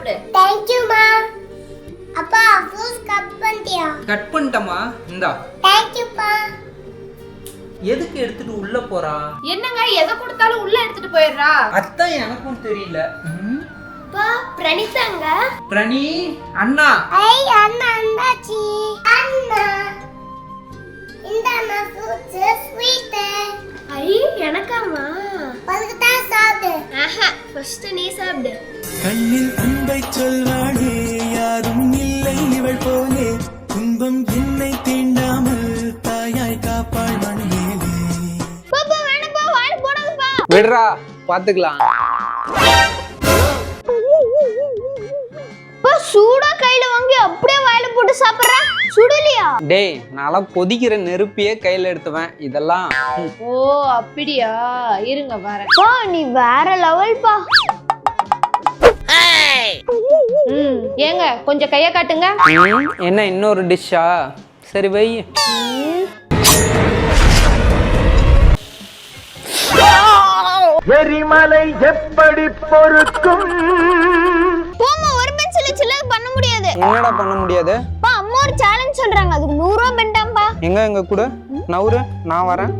சாப்பிடு. Thank you மா. அப்பா ஃப்ரூட்ஸ் கட் பண்ணிட்டியா? கட் பண்ணிட்டமா. இந்தா. Thank you பா. எதுக்கு எடுத்துட்டு உள்ள போறா? என்னங்க எதை கொடுத்தாலும் உள்ள எடுத்துட்டு போயிடுறா? அதான் எனக்கும் தெரியல. பா பிரணிதாங்க. பிரணி அண்ணா. ஐ அண்ணா அண்ணாச்சி. அண்ணா. இந்தாமா ஃப்ரூட்ஸ் ஸ்வீட். ஐ எனக்காமா? பல்கு தான் சாப்பிடு. ஆஹா ஃபர்ஸ்ட் நீ சாப்பிடு. கண்ணில் அன்பை சொல்வாளே யாரும் இல்லை இவள் போலே துன்பம் என்னை தீண்டாமல் தாயாய் காப்பாள் மண்ணிலே. பாப்பா வேணப்பா வாய் போடாதப்பா. விடுறா பாத்துக்கலாம். பா சூடா கையில வாங்கி அப்படியே வாயில போட்டு சாப்பிடுற. சுடலையா? டேய் நான்லாம் கொதிக்கிற நெருப்பியே கையில எடுத்துவேன். இதெல்லாம் ஓ அப்படியா? இருங்க வரேன். பா நீ வேற லெவல் பா. ஏங்க கொஞ்சம் கைய காட்டுங்க. என்ன இன்னொரு டிஷ்ஷா? சரி வை. எரிமலை எப்படி பொறுக்கும்? போமா ஒரு பென்சில் சில்லு பண்ண முடியாது. என்னடா பண்ண முடியாது? பா அம்மா ஒரு சேலஞ்ச் சொல்றாங்க. அதுக்கு 100 ரூபாய் பெண்டாம்பா. எங்க கூட நவுரு நான் வரேன்.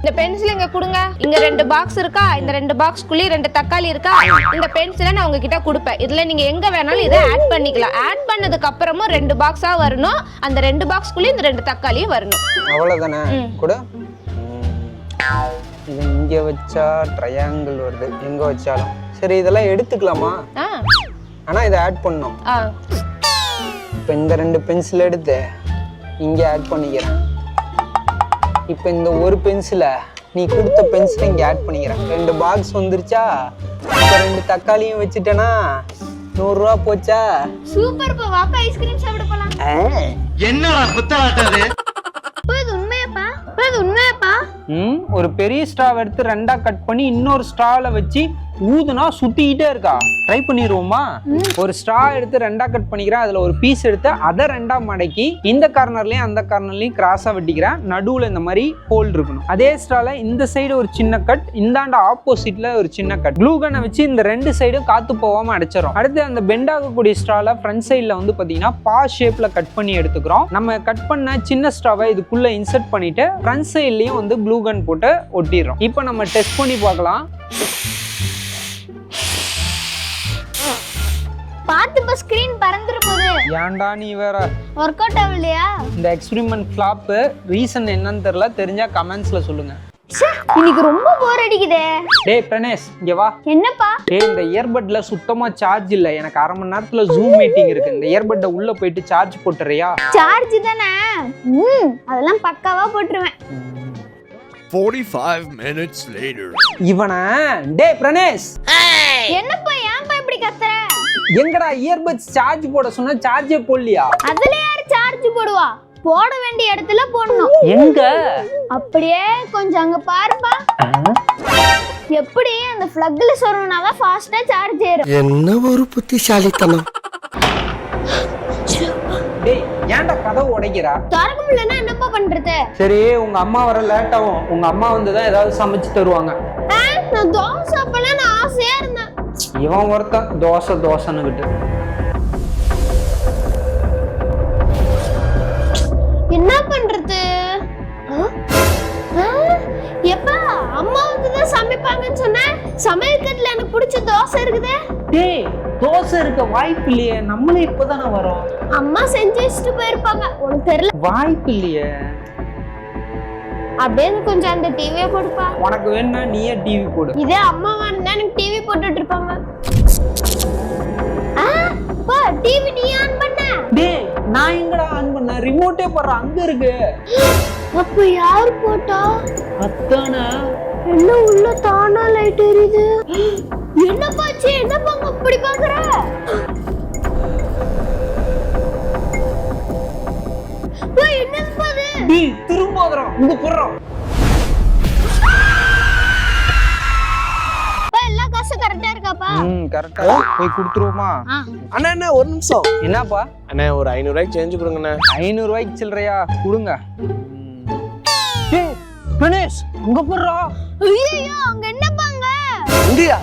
இந்த பென்சில் இங்க கொடுங்க. இங்க 2 பாக்ஸ் இருக்கா? இந்த 2 பாக்ஸ்க்குள்ளே 2 தக்காளி இருக்கா? இந்த பென்சிலை நான் உங்ககிட்ட கொடுப்பேன். இதுல நீங்க எங்க வேணாலும் இதை ஆட் பண்ணிக்கலாம். ஆட் பண்ணதுக்கு அப்புறமும் 2 பாக்ஸா வரணும். அந்த 2 பாக்ஸ்க்குள்ளே இந்த 2 தக்காளியும் வரணும். அவ்வளவுதானே? கூட இது இங்க வச்சா ட்ரையாங்கிள் வருது. எங்க வச்சாலும் சரி. இதெல்லாம் எடுத்துக்கலாமா? ஆனா இதை ஆட் பண்ணணும். இப்போ இந்த 2 பென்சில் எடுத்து இங்க ஆட் பண்ணிக்கிறேன். இப்போ இந்த ஒரு பென்சிலை நீ கொடுத்த பென்சிலை இங்க ஆட் பண்ணிக்கிறேன். 2 பாக்ஸ் வந்துருச்சா? இப்போ 2 தக்காளியும் வச்சுட்டேனா 100 ரூபா போச்சா? சூப்பர் பா. வாப்பா ஐஸ்கிரீம் சாப்பிட போலாம். என்னடா குத்தாட்டது? இது உண்மையாப்பா? இது உண்மையாப்பா? ஒரு பெரிய ஸ்ட்ராவ் எடுத்து 2ஆ கட் பண்ணி இன்னொரு ஸ்ட்ரால வச்சு ஊதுனா சுத்திக்கிட்டே இருக்கா. ட்ரை பண்ணிடுவோமா? ஒரு ஸ்ட்ரா எடுத்து 2ஆ கட் பண்ணிக்கிறேன். அதுல ஒரு பீஸ் எடுத்து அதை 2ஆ மடக்கி இந்த கார்னர்லயும் அந்த கார்னர்லயும் கிராஸா வெட்டிக்கிறேன். நடுவுல இந்த மாதிரி ஹோல் இருக்கணும். அதே ஸ்ட்ரால இந்த சைடு ஒரு சின்ன கட், இந்தாண்ட ஆப்போசிட்ல ஒரு சின்ன கட். க்ளூ கன்னை வச்சு இந்த 2 சைடும் காத்து போகாம அடைச்சிடும். அடுத்து அந்த பெண்ட் ஆகக்கூடிய ஸ்ட்ரால ஃப்ரண்ட் சைட்ல வந்து பாத்தீங்கன்னா பா ஷேப்ல கட் பண்ணி எடுத்துக்கிறோம். நம்ம கட் பண்ண சின்ன ஸ்ட்ராவை இதுக்குள்ள இன்சர்ட் பண்ணிட்டு ஃப்ரண்ட் சைட்லயும் வந்து க்ளூ கன் போட்டு ஒட்டிடுறோம். இப்போ நம்ம டெஸ்ட் பண்ணி பார்க்கலாம். பாத்துப்பா ஸ்கிரீன் பறந்துற போகுது. ஏன்டா நீ வேற? வொர்க் அவுட் ஆகலையா? இந்த எக்ஸ்பெரிமெண்ட் ஃப்ளாப் ரீசன் என்னன்னு தெரியல. தெரிஞ்சா கமெண்ட்ஸ்ல சொல்லுங்க. இன்னைக்கு ரொம்ப போர் அடிக்குதே. டேய் பிரணேஷ் இங்க வா. என்னப்பா? டேய் இந்த இயர்பட்ல சுத்தமா சார்ஜ் இல்ல. எனக்கு 1/2 மணி நேரத்துல ஜூம் மீட்டிங் இருக்கு. இந்த இயர்பட்டை உள்ள போயிட்டு சார்ஜ் போட்டுறியா? சார்ஜ் தானே. அதெல்லாம் பக்காவா போட்டுருவேன். 45 minutes later. இவன டேய் பிரணேஷ். என்னப்பா ஏன்பா இப்படி கத்துற? எங்கடா இயர்பட்ஸ் சார்ஜ் போட சொன்னா சார்ஜே போடலையா? அதுல யாரு சார்ஜ் போடுவா? போட வேண்டிய இடத்துல போடணும். எங்க? அப்படியே கொஞ்சம் அங்க பாருப்பா. எப்படி அந்த ஃப்ளக்ல சொருனாதான் ஃபாஸ்டா சார்ஜ் ஏறும். என்ன ஒரு புத்திசாலித்தனம். டேய் ஏன்டா கதவு உடைக்கிறா? திறக்க முடியலன்னா என்னப்பா பண்றது? சரி உங்க அம்மா வர லேட் ஆகும். உங்க அம்மா வந்து தான் ஏதாவது சமைச்சு தருவாங்க. நான் தோசை சாப்பிடலாம் நான் ஆசையா இருந்தேன். இவன் ஒருத்தன் தோசைன்னுகிட்டு. என்ன பண்றது? எப்பா அம்மா வந்துதான் சமைப்பாங்கன்னு சொன்ன. சமையல் கட்டுல எனக்கு பிடிச்ச தோசை இருக்குதே. டேய் தோசை இருக்க வாய்ப்பு இல்லையே. நம்மளே இப்பதானே வரோம். அம்மா செஞ்சு வச்சுட்டு போயிருப்பாங்க. உனக்கு தெரியல. வாய்ப்பு இல்லையே. அப்படியே கொஞ்சம் அந்த டிவியை போடுப்பா. உனக்கு வேணும்னா நீயே டிவி போடு. இதே அம்மாவா இருந்தா எனக்கு டிவி போட்டுட்டு இருப்பாங்க. பா டிவி நீ ஆன் பண்ண? டேய் நான் எங்கடா ஆன் பண்ண? ரிமோட்டே போடுற அங்க இருக்கு. அப்ப யார் போட்டா? அத்தானா? என்ன உள்ள தானா லைட் எரியுது. என்னப்பாச்சு? என்னப்பா அப்படி பாக்குற? என்னப்பா இது? டேய் திரும்ப வரோம். இங்க போறோம். எல்லா காசும் கரெக்டா இருக்காப்பா? கரெக்டா போய் கொடுத்துருவோமா? அண்ணா அண்ணா ஒரு நிமிஷம். என்னப்பா? அண்ணா ஒரு 500 ரூபாய்க்கு சேஞ்ச் கொடுங்கண்ணே. 500 ரூபாய்க்கு சில்லறையா? கொடுங்க. டேய் கணேஷ் அங்க போறா. ஐயோ அங்க என்னப்பாங்க? இங்கயா?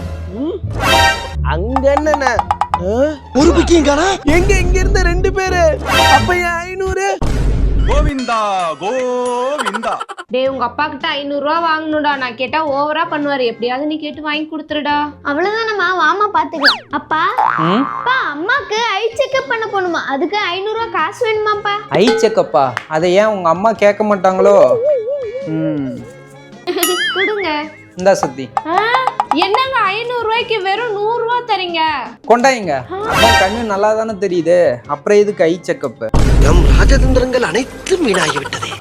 அங்க என்னண்ணே ஒரு புக்கிங் காணா எங்க இங்க இருந்த 2 பேரு அப்ப என் 500 கோவிந்தா கோவிந்தா. டேய் உங்க அப்பா கிட்ட 500 ரூபா வாங்கணும்டா. நான் கேட்டா ஓவரா பண்ணுவாரு. எப்படியாவது நீ கேட்டு வாங்கி கொடுத்துருடா. அவ்வளவுதானம்மா, வாமா பாத்துக்கலாம். அப்பா ம் அப்பா அம்மாக்கு ஐ செக்அப் பண்ண போணுமா, அதுக்கு 500 ரூபாய் காசு வேணுமாப்பா? ஐ செக்கப்பா? அதை ஏன் உங்க அம்மா கேட்க மாட்டாங்களோ? ம் கொடுங்க. இந்தா சத்தி, என்னங்க 500 ரூபாய்க்கு வெறும் 100 ரூபா தரீங்க? கொண்டாயிங்க. அதான் கண்ணு நல்லா தானே தெரியுது, அப்புறம் எதுக்கு ஐ செக்கப்? நம் ராஜதந்திரங்கள் அனைத்தும் வீணாகிவிட்டதே.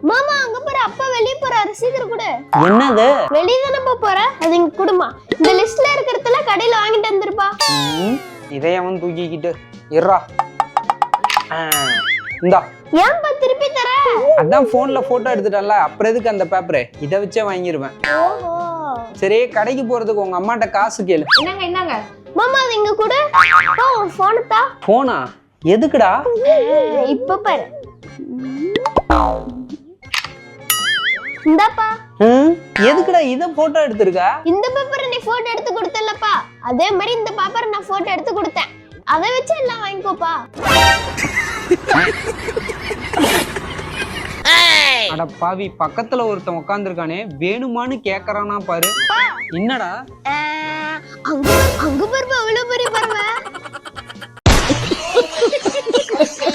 மாமா அங்க பாரு, அப்பா வெளிய போறாரு, சீக்கிரம் கொடு. என்னது? வெளிய தானப்பா போற, அது இங்க குடுமா. இந்த லிஸ்ட்ல இருக்கிறதெல்லாம் கடையில வாங்கிட்டு வந்துருப்பா. இதை அவன் தூக்கிக்கிட்டு இருறா. இந்தா. ஏன்பா திருப்பி தர? அதான் போன்ல போட்டோ எடுத்துட்டல, அப்புறம் எதுக்கு அந்த பேப்பரு? இதை வச்சே வாங்கிடுவேன். ஓஹோ. சரி, கடைக்கு போறதுக்கு உங்க அம்மாட்ட காசு கேளு. என்னங்க என்னங்க? மாமா அது இங்க கொடு. உன் போன் தா. போனா எதுக்குடா? இப்ப பாரு. இந்தாப்பா. எதுக்குடா இத போட்டோ எடுத்திருக்க? இந்த பேப்பரை நீ போட்டோ எடுத்து கொடுத்தல்லப்பா, அதே மாதிரி இந்த பேப்பரை நான் போட்டோ எடுத்து கொடுத்தேன். அதை வச்சு எல்லாம் வாங்கிக்கோப்பா. அட பாவி, பக்கத்துல ஒருத்தன் உட்காந்துருக்கானே, வேணுமான்னு கேக்குறானா பாரு. என்னடா? அங்க அங்க பாருப்பா, அவ்வளவு பெரிய பறவை.